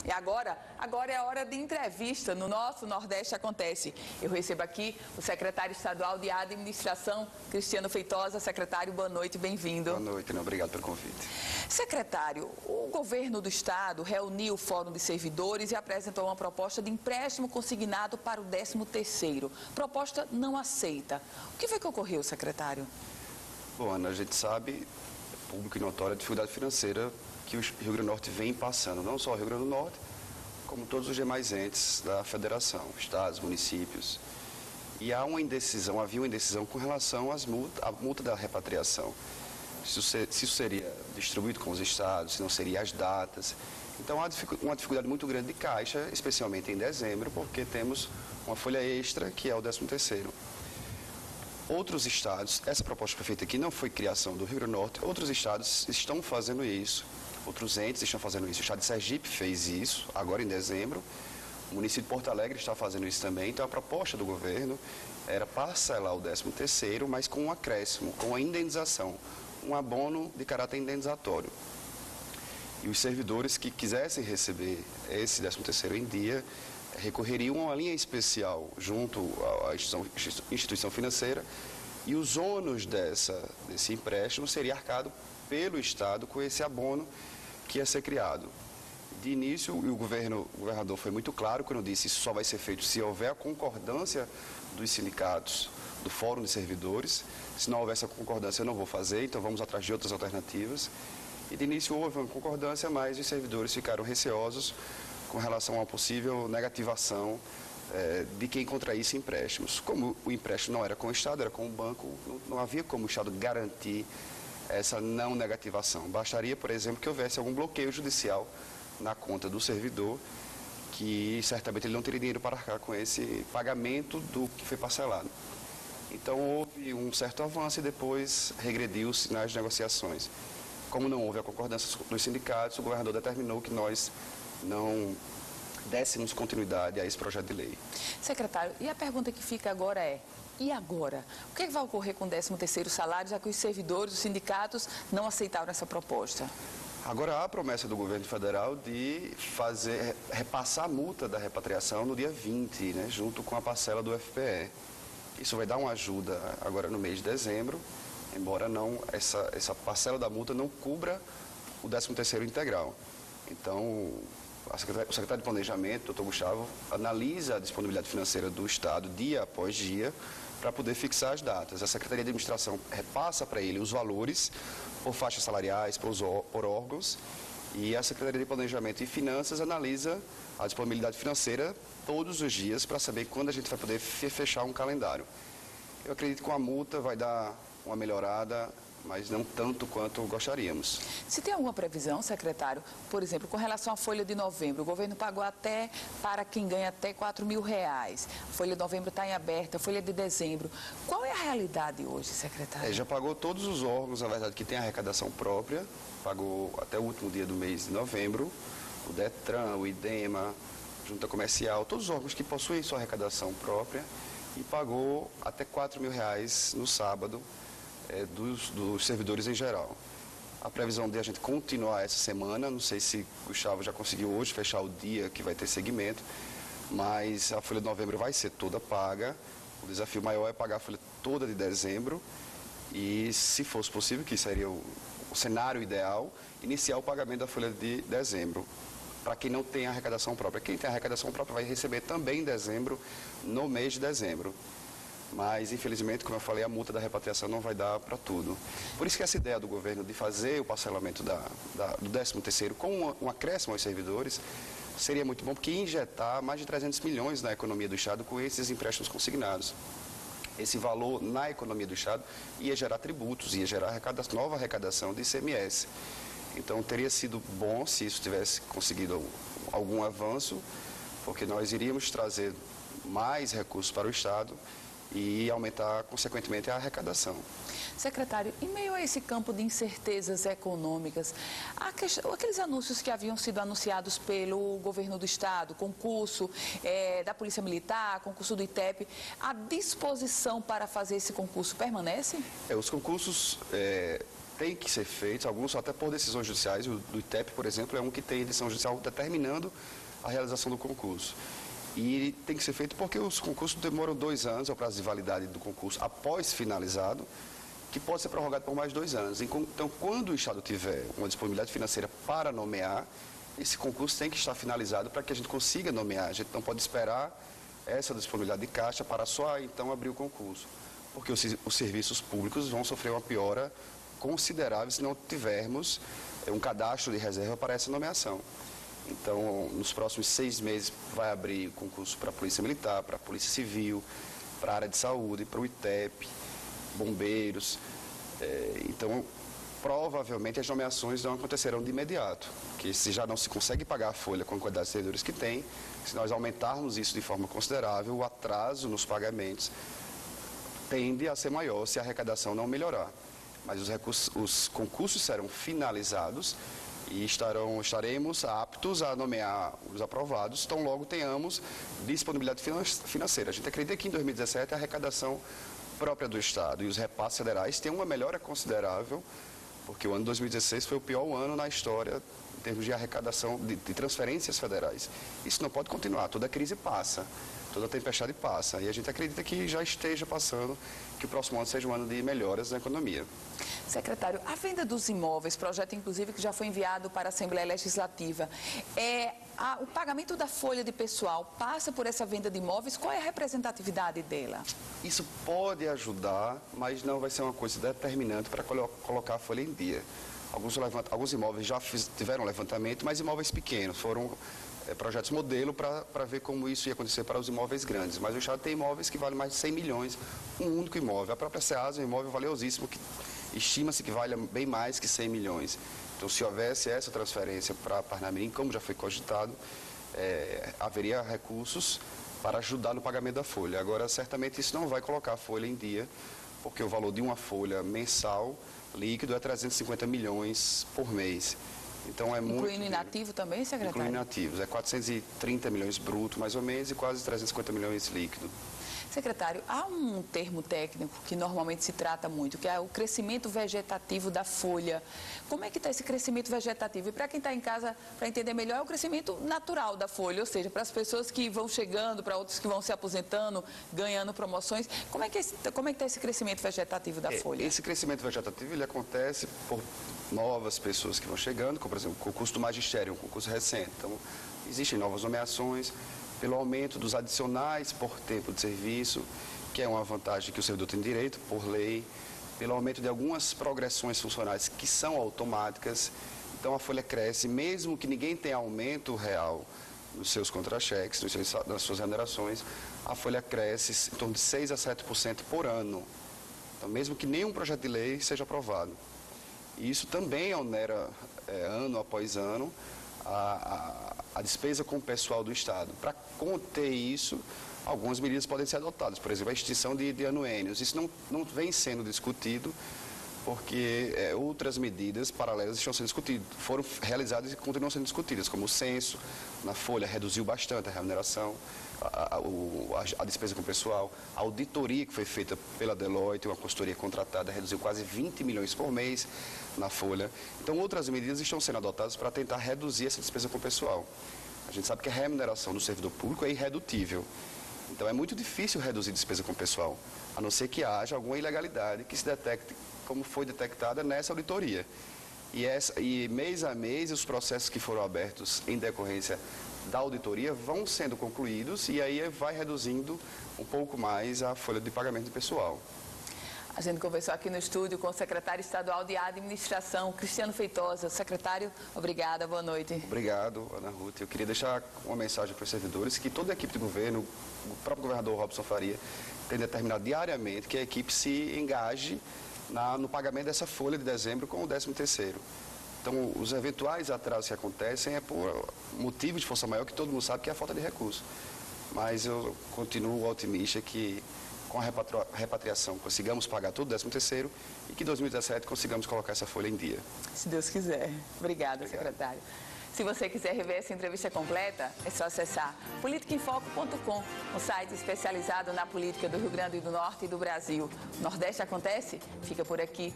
E agora é a hora de entrevista no nosso Nordeste Acontece. Eu recebo aqui o secretário estadual de Administração, Cristiano Feitosa. Secretário, boa noite, bem-vindo. Boa noite, obrigado pelo convite. Secretário, o governo do estado reuniu o Fórum de Servidores e apresentou uma proposta de empréstimo consignado para o 13º. Proposta não aceita. O que foi que ocorreu, secretário? Bom, Ana, a gente sabe, público e notório, a dificuldade financeira que o Rio Grande do Norte vem passando, não só o Rio Grande do Norte, como todos os demais entes da federação, estados, municípios. E havia uma indecisão com relação à multa da repatriação. Se isso seria distribuído com os estados, se não seria as datas. Então há uma dificuldade muito grande de caixa, especialmente em dezembro, porque temos uma folha extra, que é o 13º. Outros estados, essa proposta que foi feita aqui não foi criação do Rio Grande do Norte, outros estados estão fazendo isso. Outros entes estão fazendo isso. O estado de Sergipe fez isso, agora em dezembro. O município de Porto Alegre está fazendo isso também. Então, a proposta do governo era parcelar o 13º, mas com um acréscimo, com a indenização, um abono de caráter indenizatório. E os servidores que quisessem receber esse 13º em dia recorreriam a uma linha especial junto à instituição financeira e os ônus desse empréstimo seria arcado pelo Estado com esse abono que ia ser criado. De início, o governador foi muito claro quando disse que isso só vai ser feito se houver a concordância dos sindicatos, do Fórum de Servidores. Se não houver essa concordância, eu não vou fazer, então vamos atrás de outras alternativas. E de início houve uma concordância, mas os servidores ficaram receosos com relação a uma possível negativação de quem contraísse empréstimos. Como o empréstimo não era com o Estado, era com o banco, não havia como o Estado garantir essa não negativação. Bastaria, por exemplo, que houvesse algum bloqueio judicial na conta do servidor, que certamente ele não teria dinheiro para arcar com esse pagamento do que foi parcelado. Então houve um certo avanço e depois regrediu-se nas negociações. Como não houve a concordância dos sindicatos, o governador determinou que nós não dessemos continuidade a esse projeto de lei. Secretário, e a pergunta que fica agora é: e agora? O que vai ocorrer com o 13º salário, já que os servidores, os sindicatos, não aceitaram essa proposta? Agora há a promessa do governo federal de repassar a multa da repatriação no dia 20, né, junto com a parcela do FPE. Isso vai dar uma ajuda agora no mês de dezembro, embora essa parcela da multa não cubra o 13º integral. Então, o secretário de Planejamento, doutor Gustavo, analisa a disponibilidade financeira do Estado dia após dia para poder fixar as datas. A Secretaria de Administração repassa para ele os valores por faixas salariais, por órgãos, e a Secretaria de Planejamento e Finanças analisa a disponibilidade financeira todos os dias para saber quando a gente vai poder fechar um calendário. Eu acredito que com a multa vai dar uma melhorada, mas não tanto quanto gostaríamos. Se tem alguma previsão, secretário, por exemplo, com relação à folha de novembro, o governo pagou até para quem ganha até R$4.000. A folha de novembro está em aberto, a folha de dezembro. Qual é a realidade hoje, secretário? Já pagou todos os órgãos, na verdade, que têm arrecadação própria, pagou até o último dia do mês de novembro, o DETRAN, o IDEMA, Junta Comercial, todos os órgãos que possuem sua arrecadação própria, e pagou até R$4.000 no sábado, dos servidores em geral. A previsão de a gente continuar essa semana, não sei se o Gustavo já conseguiu hoje fechar o dia que vai ter segmento, mas a folha de novembro vai ser toda paga. O desafio maior é pagar a folha toda de dezembro e, se fosse possível, que seria o cenário ideal, iniciar o pagamento da folha de dezembro, para quem não tem arrecadação própria. Quem tem arrecadação própria vai receber também em dezembro, no mês de dezembro. Mas, infelizmente, como eu falei, a multa da repatriação não vai dar para tudo. Por isso que essa ideia do governo de fazer o parcelamento do 13º com um acréscimo aos servidores seria muito bom, porque ia injetar mais de 300 milhões na economia do Estado com esses empréstimos consignados. Esse valor na economia do Estado ia gerar tributos, ia gerar nova arrecadação de ICMS. Então, teria sido bom se isso tivesse conseguido algum avanço, porque nós iríamos trazer mais recursos para o Estado e aumentar, consequentemente, a arrecadação. Secretário, em meio a esse campo de incertezas econômicas, aqueles anúncios que haviam sido anunciados pelo governo do Estado, concurso da Polícia Militar, concurso do ITEP, a disposição para fazer esse concurso permanece? Os concursos têm que ser feitos, alguns até por decisões judiciais. O do ITEP, por exemplo, é um que tem decisão judicial determinando a realização do concurso. E tem que ser feito porque os concursos demoram 2 anos, é o prazo de validade do concurso após finalizado, que pode ser prorrogado por mais 2 anos. Então, quando o Estado tiver uma disponibilidade financeira para nomear, esse concurso tem que estar finalizado para que a gente consiga nomear. A gente não pode esperar essa disponibilidade de caixa para só então abrir o concurso, porque os serviços públicos vão sofrer uma piora considerável se não tivermos um cadastro de reserva para essa nomeação. Então, nos próximos 6 meses vai abrir o concurso para a Polícia Militar, para a Polícia Civil, para a área de saúde, para o ITEP, bombeiros. Então, provavelmente as nomeações não acontecerão de imediato, porque se já não se consegue pagar a folha com a quantidade de servidores que tem, se nós aumentarmos isso de forma considerável, o atraso nos pagamentos tende a ser maior se a arrecadação não melhorar. Mas os concursos serão finalizados e estaremos aptos a nomear os aprovados, tão logo tenhamos disponibilidade financeira. A gente acredita que em 2017 a arrecadação própria do Estado e os repasses federais têm uma melhora considerável, porque o ano 2016 foi o pior ano na história em termos de arrecadação de transferências federais. Isso não pode continuar, toda crise passa, toda tempestade passa, e a gente acredita que já esteja passando, que o próximo ano seja um ano de melhoras na economia. Secretário, a venda dos imóveis, projeto inclusive que já foi enviado para a Assembleia Legislativa, o pagamento da folha de pessoal passa por essa venda de imóveis? Qual é a representatividade dela? Isso pode ajudar, mas não vai ser uma coisa determinante para colocar a folha em dia. Alguns imóveis já tiveram levantamento, mas imóveis pequenos, foram projetos modelo para ver como isso ia acontecer para os imóveis grandes. Mas o Estado tem imóveis que valem mais de 100 milhões, um único imóvel. A própria SEASA é um imóvel valiosíssimo, que estima-se que vale bem mais que 100 milhões. Então, se houvesse essa transferência para Parnamirim, como já foi cogitado, haveria recursos para ajudar no pagamento da folha. Agora, certamente isso não vai colocar a folha em dia, porque o valor de uma folha mensal líquido é 350 milhões por mês. Então, é muito... Incluindo inativo também, secretário? Incluindo inativos. É 430 milhões bruto, mais ou menos, e quase 350 milhões líquido. Secretário, há um termo técnico que normalmente se trata muito, que é o crescimento vegetativo da folha. Como é que está esse crescimento vegetativo? E para quem está em casa, para entender melhor, é o crescimento natural da folha, ou seja, para as pessoas que vão chegando, para outros que vão se aposentando, ganhando promoções. Como é que está esse crescimento vegetativo da folha? Esse crescimento vegetativo ele acontece por novas pessoas que vão chegando, como, por exemplo, o concurso do magistério, um concurso recente. Então, existem novas nomeações, pelo aumento dos adicionais por tempo de serviço, que é uma vantagem que o servidor tem direito, por lei, pelo aumento de algumas progressões funcionais que são automáticas. Então, a folha cresce, mesmo que ninguém tenha aumento real nos seus contra-cheques, nas suas remunerações, a folha cresce em torno de 6% a 7% por ano. Então, mesmo que nenhum projeto de lei seja aprovado. E isso também onera, ano após ano, a despesa com o pessoal do Estado. Para conter isso, algumas medidas podem ser adotadas. Por exemplo, a extinção de anuênios. Isso não vem sendo discutido porque outras medidas paralelas estão sendo discutidas. Foram realizadas e continuam sendo discutidas, como o censo, na folha reduziu bastante a remuneração, a despesa com o pessoal, a auditoria que foi feita pela Deloitte, uma consultoria contratada, reduziu quase 20 milhões por mês na folha. Então, outras medidas estão sendo adotadas para tentar reduzir essa despesa com o pessoal. A gente sabe que a remuneração do servidor público é irredutível. Então, é muito difícil reduzir despesa com o pessoal, a não ser que haja alguma ilegalidade que se detecte como foi detectada nessa auditoria. E mês a mês, os processos que foram abertos em decorrência da auditoria vão sendo concluídos e aí vai reduzindo um pouco mais a folha de pagamento do pessoal. A gente conversou aqui no estúdio com o secretário estadual de Administração, Cristiano Feitosa. Secretário, obrigada, boa noite. Obrigado, Ana Ruth. Eu queria deixar uma mensagem para os servidores que toda a equipe de governo, o próprio governador Robson Faria, tem determinado diariamente que a equipe se engaje no pagamento dessa folha de dezembro com o 13º. Então, os eventuais atrasos que acontecem é por motivo de força maior, que todo mundo sabe que é a falta de recurso. Mas eu continuo otimista que com a repatriação consigamos pagar todo o 13º e que em 2017 consigamos colocar essa folha em dia. Se Deus quiser. Obrigada, secretário. Se você quiser rever essa entrevista completa, é só acessar politicaemfoco.com, um site especializado na política do Rio Grande do Norte e do Brasil. O Nordeste acontece? Fica por aqui.